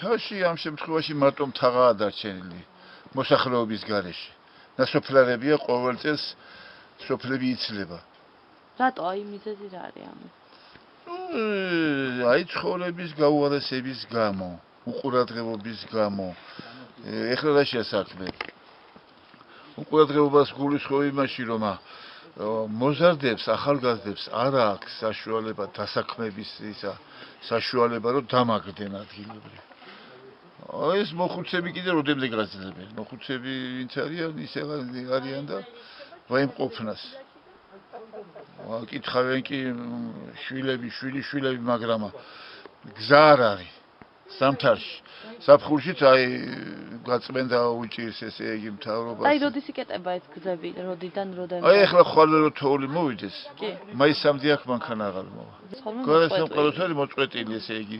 თაში ამ შემთხვევაში მარტო მთაღაა დარჩენილი მოსახლეობის გარეშე. ნასოფლარებია ყოველ წელს სოფლები იცლება. რატო აი მიზეზი რა არის ამის? აი ცხოვრების გაუარესების გამო, უყურადღებობის გამო. ეხლა რა შეასაქმე? უყურადღებობას გულისხმობ იმაში, რომ მოზარდებს, ახალგაზრდებს არ აქვს საშუალება დასაქმების საშუალება, რომ დამაგრდნენ ადგილობრივ. ეს მოხუცები კიდე როდემდე გაძლევენ. მოხუცები ვინც არიან, ისე არიან და ვაიმყოფნას. კითხავენ კი შვილები, მაგრამ გზა არ არის. სამთარში. საფხურშიც აი გაწმენდა უჭირს ესე იგი მთავრობას. აი როდის იკეტება ეს გზები, როდიდან როდემდე? აი ახლა ხვალე რო თოვლი მოვიდეს. კი. მაისამდე აქ მანქანა აღარ მოვა. გარესამყაროსელი მოწყვეტილი ესე იგი.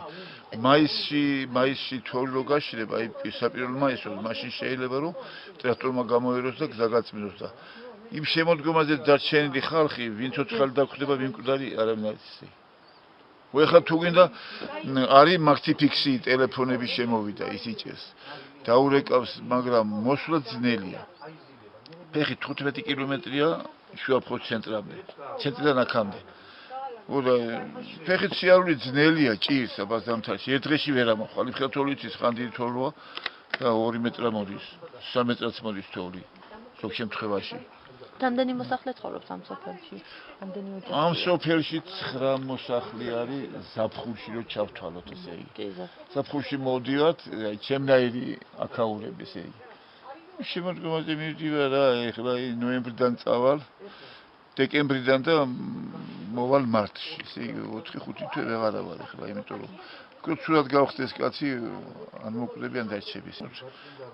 მაისში თოვლი რო გაშრება, აი პირსაპირულ მაისს, მაშინ შეიძლება რომ ტრაქტორმა გამოეროს და გზა გაწმინოს და იმ შემოდგომაზე დარჩენილი ხალხი, ვინც ოცხალი დაგვხდება, მიმკვდარი არავინ არ იცის. ეხლა თუ გინდა არის მაგთიფიქსი ტელეფონების შემოვიდა ის იჭერს. დაურეკავს, მაგრამ მოსვლა ძნელია. ფეხი 15 კილომეტრია შუაფხოს ცენტრამდე. ცენტრიდან აქამდე. ფეხით სიარული ძნელია ჭირს აბა ზამთარში. ერთ დღეში ვერ ამოხვალ. ხელ თოვლი იცის, ხანდილი თოვლია და 2 მეტრა მოდის, 3 მეტრაც მოდის თოვლი. ზოგ შემთხვევაში. რამდენი მოსახლე ცხოვრობს ამ სოფელში? რამდენი ოჯახი? ამ სოფელში 9 მოსახლე არის ზაფხულში რო ჩავთვალოთ ესე იგი. კი, ზაფხულში მოვდივართ, აი ჩემნაირი აქაურები ესე იგი. შემოდგომაზე მივდივარ რა, ეხლა ნოემბრიდან წავალ, დეკემბრიდან და მოვალ მარტში. ესე იგი 4-5 თვე ვეღარა ვარ ეხლა, იმიტომ რომ კაცურად გავხდეს კაცი ან მოკვდებიან დარჩების.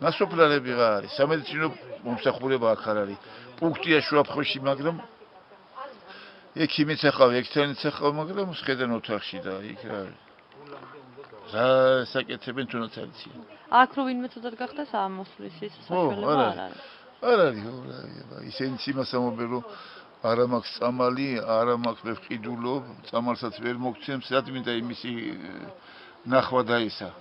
ნასოფლარები რა არის? სამედიცინო მომსახურება აქ არ არის. პუნქტია შუაფხოში, მაგრამ ექიმიც ახავ, ექთიანიც ახავ, მაგრამ შედან ოთახში და იქ რა არის. რა საკეთებენ თუნდაც არ იციან. აქ რო ვინმე ცუდად გახდეს ამოსვლის ის საშუალება არ არის. არ არის, ისინიც იმას ამობენ, რომ არა მაქვს წამალი, არა მაქვს მე ვყიდულობ, წამალსაც ვერ მოგცემს, რა მინდა იმისი ნახვა და ისა.